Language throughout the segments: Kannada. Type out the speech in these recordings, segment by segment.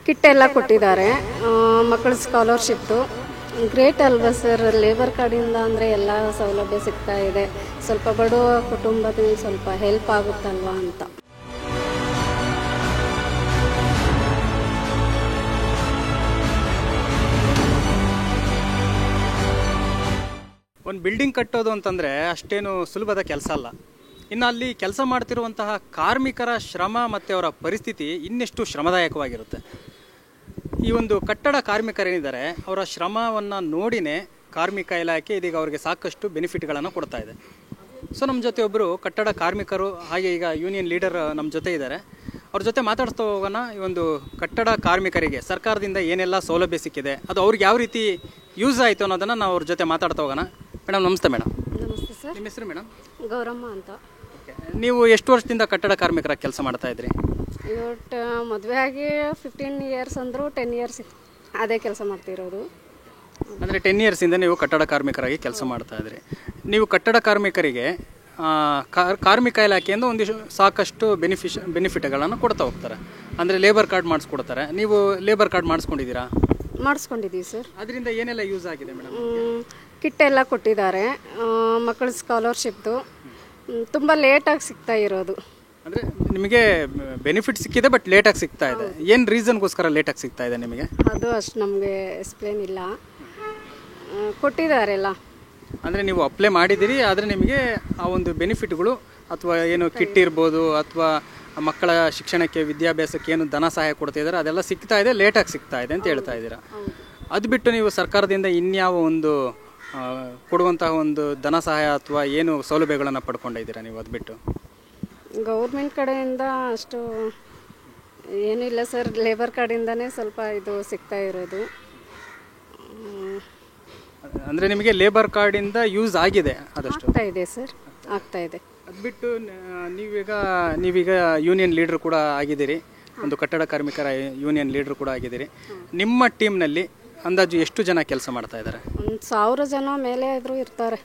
ಕಿಟ್ ಎಲ್ಲ ಕೊಟ್ಟಿದ್ದಾರೆ. ಮಕ್ಕಳ ಸ್ಕಾಲರ್ಶಿಪ್ದು ಗ್ರೇಟ್ ಅಲ್ವಾ ಸರ್. ಲೇಬರ್ ಕಾರ್ಡಿಂದ ಅಂದರೆ ಎಲ್ಲ ಸೌಲಭ್ಯ ಸಿಗ್ತಾ ಇದೆ. ಸ್ವಲ್ಪ ಬಡವ ಕುಟುಂಬದಿಂದ ಸ್ವಲ್ಪ ಹೆಲ್ಪ್ ಆಗುತ್ತಲ್ವಾ ಅಂತ. ಒಂದು ಬಿಲ್ಡಿಂಗ್ ಕಟ್ಟೋದು ಅಂತಂದರೆ ಅಷ್ಟೇನು ಸುಲಭದ ಕೆಲಸ ಅಲ್ಲ. ಇನ್ನು ಅಲ್ಲಿ ಕೆಲಸ ಮಾಡ್ತಿರುವಂತಹ ಕಾರ್ಮಿಕರ ಶ್ರಮ ಮತ್ತು ಅವರ ಪರಿಸ್ಥಿತಿ ಇನ್ನೆಷ್ಟು ಶ್ರಮದಾಯಕವಾಗಿರುತ್ತೆ. ಈ ಒಂದು ಕಟ್ಟಡ ಕಾರ್ಮಿಕರೇನಿದ್ದಾರೆ ಅವರ ಶ್ರಮವನ್ನು ನೋಡಿನೇ ಕಾರ್ಮಿಕ ಇಲಾಖೆ ಇದೀಗ ಅವರಿಗೆ ಸಾಕಷ್ಟು ಬೆನಿಫಿಟ್ಗಳನ್ನು ಕೊಡ್ತಾ ಇದೆ. ಸೊ ನಮ್ಮ ಜೊತೆ ಒಬ್ಬರು ಕಟ್ಟಡ ಕಾರ್ಮಿಕರು ಹಾಗೆ ಈಗ ಯೂನಿಯನ್ ಲೀಡರ್ ನಮ್ಮ ಜೊತೆ ಇದ್ದಾರೆ. ಅವ್ರ ಜೊತೆ ಮಾತಾಡ್ತಾ ಹೋಗೋಣ. ಈ ಒಂದು ಕಟ್ಟಡ ಕಾರ್ಮಿಕರಿಗೆ ಸರ್ಕಾರದಿಂದ ಏನೆಲ್ಲ ಸೌಲಭ್ಯ ಸಿಕ್ಕಿದೆ, ಅದು ಅವ್ರಿಗೆ ಯಾವ ರೀತಿ ಯೂಸ್ ಆಯಿತು ಅನ್ನೋದನ್ನು ನಾವು ಅವ್ರ ಜೊತೆ ಮಾತಾಡ್ತಾ ಹೋಗೋಣ. ಮೇಡಮ್ ನಮಸ್ತೆ. ಮೇಡಮ್ ನಮಸ್ತೆ ಸರ್. ನಿಮ್ಮ ಹೆಸರು ಮೇಡಮ್? ಗೌರಮ್ಮ ಅಂತ. ನೀವು ಎಷ್ಟು ವರ್ಷದಿಂದ ಕಟ್ಟಡ ಕಾರ್ಮಿಕರ ಕೆಲಸ ಮಾಡ್ತಾ ಇದ್ರಿ? ಇವತ್ತು ಮದುವೆ ಆಗಿ 15 ಇಯರ್ಸ್ ಅಂದರು 10 ಇಯರ್ಸ್ ಅದೇ ಕೆಲಸ ಮಾಡ್ತಿರೋದು. ಅಂದರೆ 10 ಇಯರ್ಸಿಂದ ನೀವು ಕಟ್ಟಡ ಕಾರ್ಮಿಕರಾಗಿ ಕೆಲಸ ಮಾಡ್ತಾ ಇದ್ರಿ. ನೀವು ಕಟ್ಟಡ ಕಾರ್ಮಿಕರಿಗೆ ಕಾರ್ಮಿಕ ಇಲಾಖೆಯಿಂದ ಒಂದಿಷ್ಟು ಸಾಕಷ್ಟು ಬೆನಿಫಿಟ್ಗಳನ್ನು ಕೊಡ್ತಾ ಹೋಗ್ತಾರೆ. ಅಂದರೆ ಲೇಬರ್ ಕಾರ್ಡ್ ಮಾಡಿಸ್ಕೊಡ್ತಾರೆ. ನೀವು ಲೇಬರ್ ಕಾರ್ಡ್ ಮಾಡಿಸ್ಕೊಂಡಿದ್ದೀರಾ? ಮಾಡಿಸ್ಕೊಂಡಿದ್ದೀವಿ ಸರ್. ಅದರಿಂದ ಏನೆಲ್ಲ ಯೂಸ್ ಆಗಿದೆ ಮೇಡಮ್? ಕಿಟ್ ಎಲ್ಲ ಕೊಟ್ಟಿದ್ದಾರೆ. ಮಕ್ಕಳ ಸ್ಕಾಲರ್ಶಿಪ್ದು ತುಂಬ ಲೇಟಾಗಿ ಸಿಗ್ತಾ ಇರೋದು. ಅಂದರೆ ನಿಮಗೆ ಬೆನಿಫಿಟ್ ಸಿಕ್ಕಿದೆ ಬಟ್ ಲೇಟಾಗಿ ಸಿಗ್ತಾ ಇದೆ. ಏನು ರೀಸನ್ಗೋಸ್ಕರ ಲೇಟಾಗಿ ಸಿಗ್ತಾ ಇದೆ ನಿಮಗೆ? ಅದು ಅಷ್ಟು ನಮಗೆ ಎಕ್ಸ್ಪ್ಲೇನ್ ಇಲ್ಲ. ಕೊಟ್ಟಿದ್ದಾರೆಲ್ಲ. ಅಂದರೆ ನೀವು ಅಪ್ಲೈ ಮಾಡಿದ್ದೀರಿ, ಆದರೆ ನಿಮಗೆ ಆ ಒಂದು ಬೆನಿಫಿಟ್ಗಳು ಅಥವಾ ಏನು ಕಿಟ್ ಇರ್ಬೋದು ಅಥವಾ ಮಕ್ಕಳ ಶಿಕ್ಷಣಕ್ಕೆ ವಿದ್ಯಾಭ್ಯಾಸಕ್ಕೆ ಏನು ಧನ ಸಹಾಯ ಕೊಡ್ತಿದ್ದಾರೆ ಅದೆಲ್ಲ ಸಿಗ್ತಾ ಇದೆ, ಲೇಟಾಗಿ ಸಿಗ್ತಾ ಇದೆ ಅಂತ ಹೇಳ್ತಾ ಇದ್ದೀರಾ. ಅದು ಬಿಟ್ಟು ನೀವು ಸರ್ಕಾರದಿಂದ ಇನ್ಯಾವ ಒಂದು ಕೊಡುವಂತಹ ಒಂದು ಧನ ಸಹಾಯ ಅಥವಾ ಏನು ಸೌಲಭ್ಯಗಳನ್ನು ಪಡ್ಕೊಂಡಿದ್ದೀರಾ ನೀವು? ಅದು ಬಿಟ್ಟು ಗೌರ್ಮೆಂಟ್ ಕಡೆಯಿಂದ ಅಷ್ಟು ಏನೂ ಇಲ್ಲ ಸರ್. ಲೇಬರ್ ಕಾರ್ಡಿಂದನೇ ಸ್ವಲ್ಪ ಇದು ಸಿಗ್ತಾ ಇರೋದು. ಅಂದರೆ ನಿಮಗೆ ಲೇಬರ್ ಕಾರ್ಡಿಂದ ಯೂಸ್ ಆಗಿದೆ? ಅದಷ್ಟು ಆಗ್ತಾ ಇದೆ ಸರ್, ಆಗ್ತಾ ಇದೆ. ಅದು ಬಿಟ್ಟು ನೀವೀಗ ಯೂನಿಯನ್ ಲೀಡ್ರ್ ಕೂಡ ಆಗಿದ್ದೀರಿ, ಒಂದು ಕಟ್ಟಡ ಕಾರ್ಮಿಕರ ಯೂನಿಯನ್ ಲೀಡ್ರ್ ಕೂಡ ಆಗಿದ್ದೀರಿ. ನಿಮ್ಮ ಟೀಮ್ನಲ್ಲಿ ಅಂದಾಜು ಎಷ್ಟು ಜನ ಕೆಲಸ ಮಾಡ್ತಾ ಇದ್ದಾರೆ? 1000 ಜನ ಮೇಲೆ ಆದರೂ ಇರ್ತಾರೆ.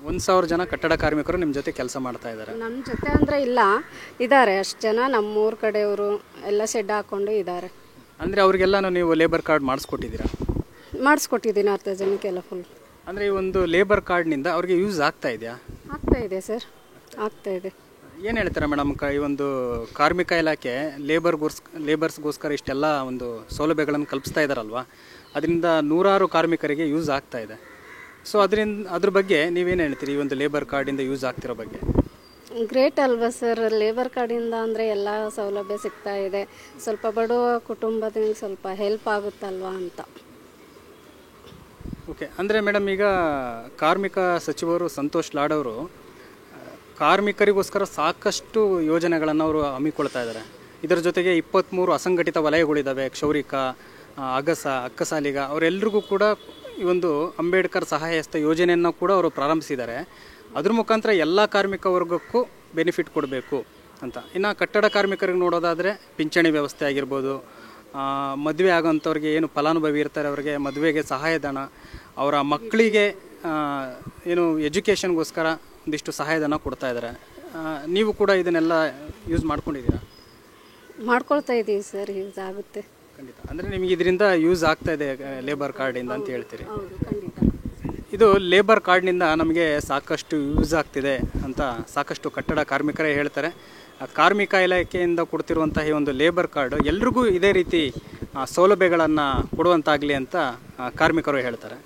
1000 ಜನ ಕಟ್ಟಡ ಕಾರ್ಮಿಕರು ನಿಮ್ಮ ಜೊತೆ ಕೆಲಸ ಮಾಡ್ತಾ ಇದ್ದಾರೆ? ನಮ್ಮ ಜೊತೆ ಅಂದರೆ ಇಲ್ಲ, ಇದ್ದಾರೆ ಅಷ್ಟು ಜನ. ನಮ್ಮೂರ ಕಡೆಯವರು ಎಲ್ಲ ಶೆಡ್ ಹಾಕ್ಕೊಂಡು ಇದ್ದಾರೆ. ಅಂದರೆ ಅವ್ರಿಗೆಲ್ಲನೂ ನೀವು ಲೇಬರ್ ಕಾರ್ಡ್ ಮಾಡಿಸ್ಕೊಟ್ಟಿದ್ದೀರಾ? ಮಾಡಿಸ್ಕೊಟ್ಟಿದ್ದೀನಿ 10 ಜನಕ್ಕೆಲ್ಲ ಫುಲ್. ಅಂದರೆ ಈ ಒಂದು ಲೇಬರ್ ಕಾರ್ಡ್ನಿಂದ ಅವ್ರಿಗೆ ಯೂಸ್ ಆಗ್ತಾ ಇದೆಯಾ? ಆಗ್ತಾ ಇದೆ ಸರ್, ಆಗ್ತಾ ಇದೆ. ಏನು ಹೇಳ್ತಾರೆ ಮೇಡಮ್, ಈ ಒಂದು ಕಾರ್ಮಿಕ ಇಲಾಖೆ ಲೇಬರ್ಸ್ಗೋಸ್ಕರ ಇಷ್ಟೆಲ್ಲ ಒಂದು ಸೌಲಭ್ಯಗಳನ್ನು ಕಲ್ಪಿಸ್ತಾ ಇದ್ದಾರಲ್ವಾ, ಅದರಿಂದ ನೂರಾರು ಕಾರ್ಮಿಕರಿಗೆ ಯೂಸ್ ಆಗ್ತಾ ಇದೆ. ಸೊ ಅದ್ರ ಬಗ್ಗೆ ನೀವೇನು ಹೇಳ್ತೀರಿ, ಈ ಒಂದು ಲೇಬರ್ ಕಾರ್ಡಿಂದ ಯೂಸ್ ಆಗ್ತಿರೋ ಬಗ್ಗೆ? ಗ್ರೇಟ್ ಅಲ್ವಾ ಸರ್. ಲೇಬರ್ ಕಾರ್ಡಿಂದ ಅಂದರೆ ಎಲ್ಲ ಸೌಲಭ್ಯ ಸಿಗ್ತಾ ಇದೆ. ಸ್ವಲ್ಪ ಬಡವ ಕುಟುಂಬದಿಂದ ಸ್ವಲ್ಪ ಹೆಲ್ಪ್ ಆಗುತ್ತಲ್ವಾ ಅಂತ. ಓಕೆ. ಅಂದರೆ ಮೇಡಮ್, ಈಗ ಕಾರ್ಮಿಕ ಸಚಿವರು ಸಂತೋಷ್ ಲಾಡ್ ಅವರು ಕಾರ್ಮಿಕರಿಗೋಸ್ಕರ ಸಾಕಷ್ಟು ಯೋಜನೆಗಳನ್ನು ಅವರು ಹಮ್ಮಿಕೊಳ್ತಾ ಇದ್ದಾರೆ. ಇದರ ಜೊತೆಗೆ 23 ಅಸಂಘಟಿತ ವಲಯಗಳಿದ್ದಾವೆ. ಕ್ಷೌರಿಕ, ಅಗಸ, ಅಕ್ಕಸಾಲಿಗ ಅವರೆಲ್ಲರಿಗೂ ಕೂಡ ಈ ಒಂದು ಅಂಬೇಡ್ಕರ್ ಸಹಾಯಹಸ್ತ ಯೋಜನೆಯನ್ನು ಕೂಡ ಅವರು ಪ್ರಾರಂಭಿಸಿದ್ದಾರೆ. ಅದ್ರ ಮುಖಾಂತರ ಎಲ್ಲ ಕಾರ್ಮಿಕ ವರ್ಗಕ್ಕೂ ಬೆನಿಫಿಟ್ ಕೊಡಬೇಕು ಅಂತ. ಇನ್ನು ಕಟ್ಟಡ ಕಾರ್ಮಿಕರಿಗೆ ನೋಡೋದಾದರೆ ಪಿಂಚಣಿ ವ್ಯವಸ್ಥೆ ಆಗಿರ್ಬೋದು, ಮದುವೆ ಆಗೋಂಥವ್ರಿಗೆ ಏನು ಫಲಾನುಭವಿ ಇರ್ತಾರೆ ಅವರಿಗೆ ಮದುವೆಗೆ ಸಹಾಯಧನ, ಅವರ ಮಕ್ಕಳಿಗೆ ಏನು ಎಜುಕೇಷನ್ಗೋಸ್ಕರ ಒಂದಿಷ್ಟು ಸಹಾಯಧನ ಕೊಡ್ತಾ ಇದ್ದಾರೆ. ನೀವು ಕೂಡ ಇದನ್ನೆಲ್ಲ ಯೂಸ್ ಮಾಡ್ಕೊಂಡಿದ್ದೀರಾ? ಮಾಡ್ಕೊಳ್ತಾ ಇದ್ದೀವಿ ಸರ್, ಯೂಸ್ ಆಗುತ್ತೆ ಖಂಡಿತ. ಅಂದರೆ ನಿಮಗೆ ಇದರಿಂದ ಯೂಸ್ ಆಗ್ತಾ ಇದೆ ಲೇಬರ್ ಕಾರ್ಡಿಂದ ಅಂತ ಹೇಳ್ತೀರಿ? ಹೌದು, ಖಂಡಿತ. ಇದು ಲೇಬರ್ ಕಾರ್ಡ್ನಿಂದ ನಮಗೆ ಸಾಕಷ್ಟು ಯೂಸ್ ಆಗ್ತಿದೆ ಅಂತ ಸಾಕಷ್ಟು ಕಟ್ಟಡ ಕಾರ್ಮಿಕರೇ ಹೇಳ್ತಾರೆ. ಕಾರ್ಮಿಕ ಇಲಾಖೆಯಿಂದ ಕೊಡ್ತಿರುವಂತಹ ಈ ಒಂದು ಲೇಬರ್ ಕಾರ್ಡ್ ಎಲ್ರಿಗೂ ಇದೇ ರೀತಿ ಸೌಲಭ್ಯಗಳನ್ನು ಕೊಡುವಂತಾಗಲಿ ಅಂತ ಕಾರ್ಮಿಕರು ಹೇಳ್ತಾರೆ.